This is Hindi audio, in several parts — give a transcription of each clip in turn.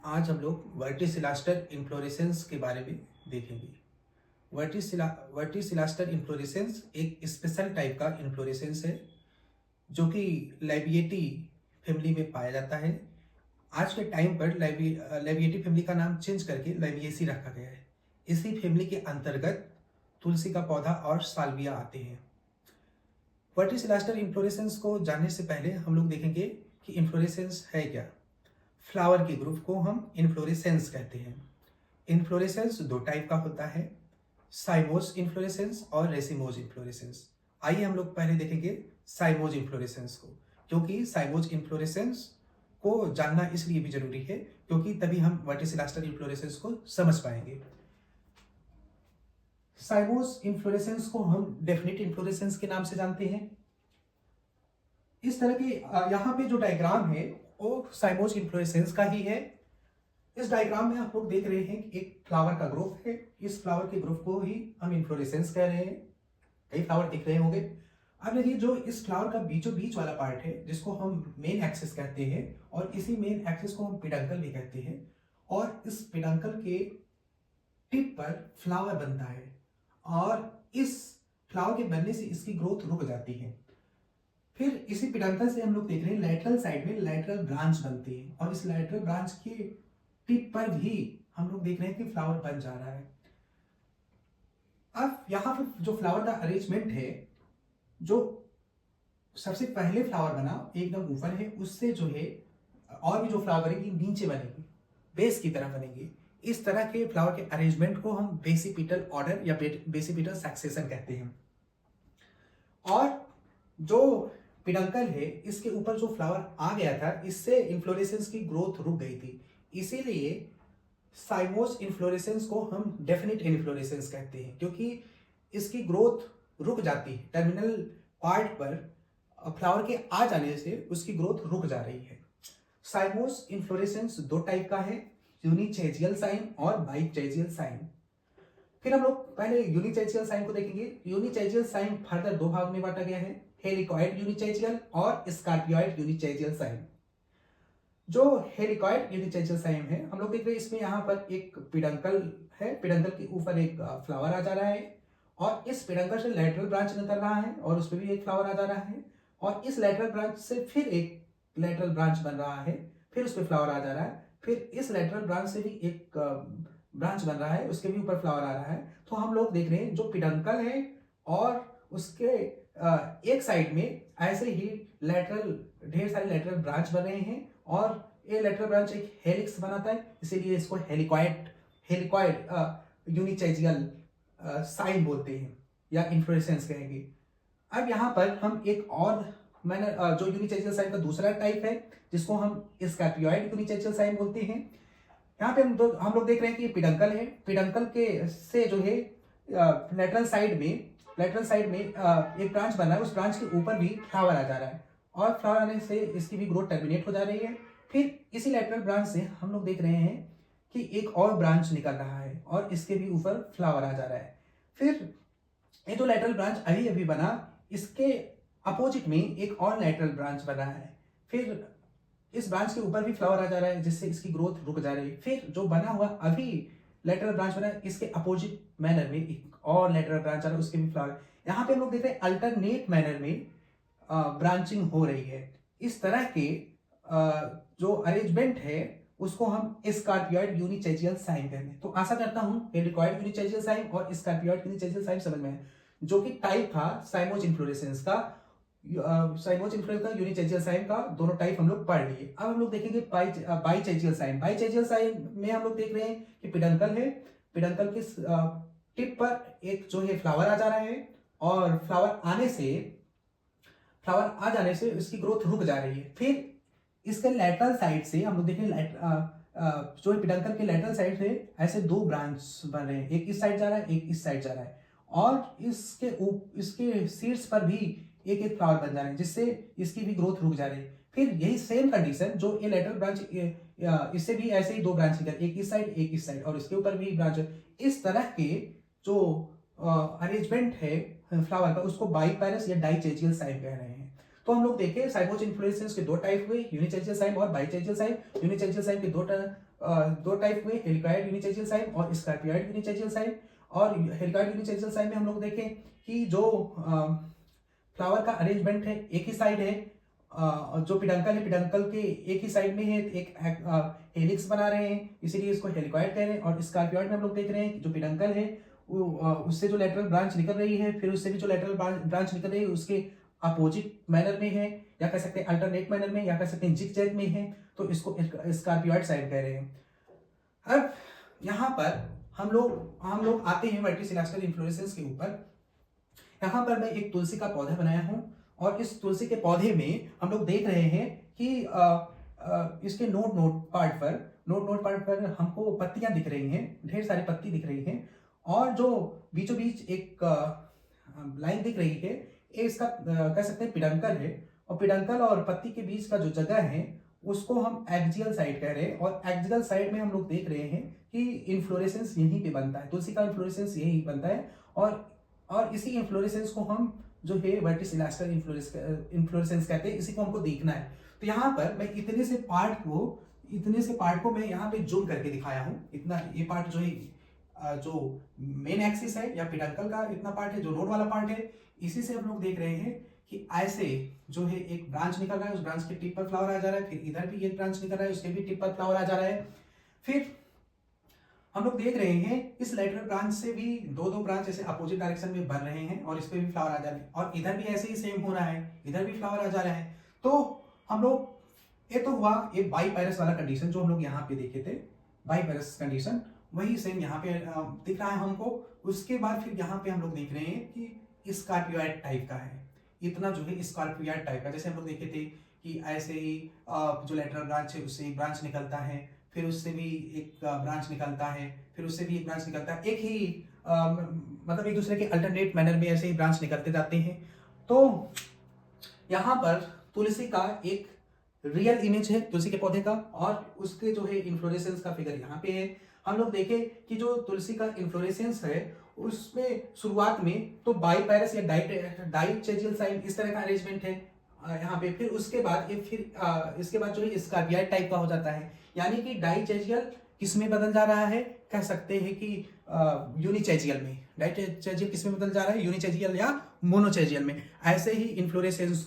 आज हम लोग वर्टिसिलास्टर इन्फ्लोरेसेंस के बारे में देखेंगे। वर्टिसिलास्टर इन्फ्लोरेसेंस एक स्पेशल टाइप का इन्फ्लोरेसेंस है जो कि लैबिएटी फैमिली में पाया जाता है। आज के टाइम पर लैबिएटी फैमिली का नाम चेंज करके लैबिएसी रखा गया है। इसी फैमिली के अंतर्गत तुलसी का पौधा और साल्विया आते हैं। वर्टिसिलास्टर इन्फ्लोरेसेंस को जानने से पहले हम लोग देखेंगे कि इन्फ्लोरेसेंस है क्या। फ्लावर के ग्रुप को हम इन्फ्लोरेसेंस कहते हैं। इन्फ्लोरेसेंस दो टाइप का होता है, साइमोस इन्फ्लोरेसेंस और रेसिमोज इन्फ्लोरेसेंस। आइए हम लोग पहले देखेंगे साइमोज इन्फ्लोरेसेंस को, क्योंकि साइमोज इन्फ्लोरेसेंस को जानना इसलिए भी जरूरी है क्योंकि तभी हम वर्टिसिलास्टर इन्फ्लोरेसेंस को समझ पाएंगे। साइमोस इन्फ्लोरेसेंस को हम डेफिनिट इन्फ्लोरेसेंस के नाम से जानते हैं। इस तरह के यहाँ पे जो डायग्राम है वो साइमोस इन्फ्लोरेसेंस का ही है। इस डायग्राम में आप लोग देख रहे हैं कि एक फ्लावर का ग्रुप है। इस फ्लावर के ग्रुप को ही हम इन्फ्लोरेसेंस कह रहे हैं। कई फ्लावर दिख रहे होंगे। अब देखिए, जो इस फ्लावर का बीचों बीच वाला पार्ट है जिसको हम मेन एक्सिस कहते हैं, और इसी मेन एक्सिस को हम पिडंकल भी कहते हैं, और इस पिडंकल के टिप पर फ्लावर बनता है और इस फ्लावर के बनने से इसकी ग्रोथ रुक जाती है। फिर इसी पिडंकल से हम लोग देख रहे हैं लेटरल साइड में लेटरल ब्रांच बनती है, और इस लेटरल ब्रांच के टिप पर भी हम लोग देख रहे हैं कि फ्लावर बन जा रहा है। अब यहाँ पर जो फ्लावर का अरेंजमेंट है, जो सबसे पहले फ्लावर बना एकदम ऊपर है, उससे जो है और भी जो फ्लावर बनेगी नीचे बनेगी, बेस की तरह बनेगी। इस तरह के फ्लावर के अरेंजमेंट को हम बेसिपिटल ऑर्डर या बेसिपिटल सक्सेशन कहते हैं। और जो पिडंकल है, इसके ऊपर जो फ्लावर आ गया था, इससे इन्फ्लोरेसेंस की ग्रोथ रुक गई थी। इसीलिए साइमोस इन्फ्लोरेसेंस को हम डेफिनिट इन्फ्लोरेसेंस कहते हैं, क्योंकि इसकी ग्रोथ रुक जाती है। टर्मिनल पार्ट पर फ्लावर के आ जाने से उसकी ग्रोथ रुक जा रही है। साइमोस इन्फ्लोरेसेंस दो टाइप का है, यूनिचेजियल साइन और बाइचेजियल साइन। फिर हम लोग पहले यूनिचेजियल साइन को देखेंगे। यूनिचेजियल साइन फर्दर दो भाग में बांटा गया है, हेलिकॉइड यूनिचेजियल और स्कॉर्पियोइड यूनिचेजियल साइन। जो हेलिकॉइड यूनिचेजियल साइन है, हम लोग देख रहे हैं इसमें यहाँ पर एक पिडंकल है, पिडंकल के ऊपर एक फ्लावर आ जा रहा है, और इस पिडंकल से लेटरल ब्रांच निकल रहा है और उस पर भी एक फ्लावर आ जा रहा है, और इस लेटरल ब्रांच से फिर एक लेटरल ब्रांच बन रहा है, फिर उस पर फ्लावर आ जा रहा है, फिर इस लेटरल ब्रांच से भी एक ब्रांच बन रहा है, उसके भी ऊपर फ्लावर आ रहा है। तो हम लोग देख रहे हैं जो पिडंकल है और उसके एक साइड में ऐसे ही लेटरल ढेर सारे लेटरल ब्रांच बन रहे हैं, और ये लेटरल ब्रांच एक हेलिक्स बनाता है, इसीलिए इसको हेलिकॉइड हेलिकॉइड यूनिचेजियल साइन बोलते हैं या इन्फ्लोरेसेंस कहेंगे। अब यहाँ पर हम एक और मैंने जो यूनिचेजियल साइन का दूसरा टाइप है, जिसको हम स्कॉर्पियोइड यूनिचेजियल साइन बोलते हैं। यहाँ पे हम लोग देख रहे हैं कि पिडंकल है, पिडंकल के से जो है लेटरल साइड में एक ब्रांच बना है, उस ब्रांच के ऊपर भी फ्लावर आ जा रहा है, और फ्लावर आने से इसकी भी ग्रोथ टर्मिनेट हो जा रही है। फिर इसी लेटरल ब्रांच से हम लोग देख रहे हैं कि एक और ब्रांच निकल रहा है और इसके भी ऊपर फ्लावर आ जा रहा है। फिर ये जो लेटरल ब्रांच अभी अभी बना, इसके अपोजिट में एक और लेटरल ब्रांच बना है, फिर इस ब्रांच के ऊपर भी फ्लावर आ जा रहा है जिससे इसकी ग्रोथ रुक जा रही है। फिर जो बना हुआ अभी लेटरल ब्रांच बना है, इसके अपोजिट मैनर में एक और लेटरल ब्रांच आ रहा है, उसके भी फ्लावर। यहाँ पे हम लोग देख रहे हैं अल्टरनेट मैनर में ब्रांचिंग हो रही है। इस तरह के जो अरेंजमेंट है उसको हम स्कॉर्पियोइड यूनिचेजियल साइन कहते हैं। तो आशा करता हूं हेलिकॉइड यूनिचेजियल साइन और स्कॉर्पियोइड यूनिचेजियल साइन समझ में है, जो कि टाइप था साइमोज इन्फ्लोरेसेंस का। साइमोज इन्फ्लोरेसेंस का, यूनिचेजियल साइन का, दोनों टाइप हम लोग पढ़ लिए। अब हम लोग देखेंगे बाइचेजियल साइन। बाइचेजियल साइन में हम लोग देख रहे हैं कि पिडंकल है, पिडंकल के टिप पर एक जो है फ्लावर आ जा रहा है, और फ्लावर आ जाने से इसकी ग्रोथ रुक जा रही है। फिर इसके लेटरल साइड से हम लोग देखें जो पिडंकल के लेटरल साइड से ऐसे दो ब्रांच बन रहे हैं, एक इस साइड जा रहा है, एक इस साइड जा रहा है, और इसके सीड्स पर भी एक एक फ्लावर बन जा रहे हैं, जिससे इसकी भी ग्रोथ रुक जा रही है। फिर यही सेम कंडीशन जो ये लेटरल ब्रांच, इससे भी ऐसे ही दो ब्रांच निकल, एक इस साइड एक इस साइड, और इसके ऊपर भी ब्रांच। इस तरह के जो अरेंजमेंट है फ्लावर का, उसको बाइपेरस या डाइचेजियल साइन कह रहे हैं। तो तो हम लोग देखें साइमोज इन्फ्लोरेसेंस के दो टाइप हुए, यूनिचेजियल साइम और बाइचेजियल साइम। यूनिचेजियल साइम के दो टाइप हुए, हेलिकॉइड यूनिचेजियल साइम और स्कार्पियॉइड यूनिचेजियल साइम। और हेलिकॉइड यूनिचेजियल साइम में हम लोग देखें कि जो फ्लावर का अरेंजमेंट है एक ही साइड है, जो पिडंकल है पिडंकल के एक ही साइड में है, एक हेलिक्स बना रहे हैं, इसीलिए इसको हेलिकॉइड कह रहे हैं। और स्कार्पियॉइड में हम लोग देख रहे हैं कि जो पिडंकल है उससे जो लेटरल ब्रांच निकल रही है, फिर उससे भी जो लेटरल ब्रांच निकल रही है उसके अपोजिट मैनर में है, या कह सकते हैं अल्टरनेट मैनर में, या कह सकते हैं जिग-जैग में है, तो इसको स्कार्पियॉइड साइड कह रहे हैं। अब यहाँ पर हम लोग आते हैं वर्टिसिलास्टर इन्फ्लोरेसेंस के ऊपर। यहाँ पर मैं एक तुलसी का पौधा बनाया हूँ, और इस तुलसी के पौधे में हम लोग देख रहे हैं कि इसके नोड पार्ट पर हमको पत्तियां दिख रही हैं, ढेर सारी पत्ती दिख रही हैं, और जो बीचों बीच एक लाइन दिख रही है, ये इसका कह सकते हैं पिडंकल है। और पिडंकल और पत्ती के बीच का जो जगह है उसको हम एक्सियल साइड कह रहे हैं, और एक्सियल साइड में हम लोग देख रहे हैं कि इन्फ्लोरेसेंस यहीं पे बनता है, तुलसी का इन्फ्लोरेसेंस यही बनता है। और इसी इन्फ्लोरेसेंस को हम जो है वर्टिसिलास्टर इन्फ्लोरेसेंस कहते हैं, इसी को हमको देखना है। तो यहाँ पर मैं इतने से पार्ट को मैं यहाँ पे जूम करके दिखाया हूँ। इतना ये पार्ट जो है जो मेन एक्सिस है या पिडंकल का इतना पार्ट है, जो नोड वाला पार्ट है, इसी से हम लोग देख रहे हैं कि ऐसे जो है एक ब्रांच निकल रहा है, उस ब्रांच के टिप पर फ्लावर आ जा रहा है, फिर इधर भी एक ब्रांच निकल रहा है, उसके भी टिप पर फ्लावर आ जा रहा है। फिर हम लोग देख रहे हैं इस लेटरल ब्रांच से भी दो ब्रांच ऐसे अपोजिट डायरेक्शन में बन रहे हैं, और इस पे भी फ्लावर आ जा रहे हैं, और इधर भी ऐसे ही सेम हो रहा है, इधर भी फ्लावर आ जा रहा है। तो हम लोग ये तो हुआ एक बाईपैरस वाला कंडीशन जो हम लोग यहाँ पे देखे थे, बाईपैरस कंडीशन, वही सेम यहाँ पे दिख रहा है हमको। उसके बाद फिर यहाँ पे हम लोग देख रहे हैं कि स्कार्पियॉइड टाइप का है, इतना जो है स्कार्पियॉइड टाइप का, जैसे हम लोग देखे थे कि ऐसे ही जो लेटरल ब्रांच है उससे एक ब्रांच निकलता है, फिर उससे भी एक ब्रांच निकलता है, फिर उससे भी एक ब्रांच निकलता है, एक ही मतलब एक दूसरे के अल्टरनेट मैनर में ऐसे ही ब्रांच निकलते जाते हैं। तो यहाँ पर तुलसी का एक रियल इमेज है तुलसी के पौधे का, और उसके जो है इन्फ्लोरेसेंस का फिगर यहाँ पे है। हम लोग देखें कि जो तुलसी का इन्फ्लोरेसेंस है उसमें शुरुआत में तो बाईपैरस या डाइचेजियल साइम इस तरह का अरेंजमेंट है यहाँ पे, फिर उसके बाद इसके बाद जो है स्कार्पियॉइड टाइप का हो जाता है, यानी कि डाइचेजियल किस में बदल जा रहा है, कह सकते हैं कि यूनिचेजियल में। डाइचेजियल किस में बदल जा रहा है, यूनिचेजियल या मोनोचेजियल में। ऐसे ही इन्फ्लोरेसेंस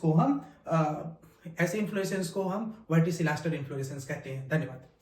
को हम वर्टिसिलास्टर इन्फ्लोरेसेंस कहते हैं। धन्यवाद।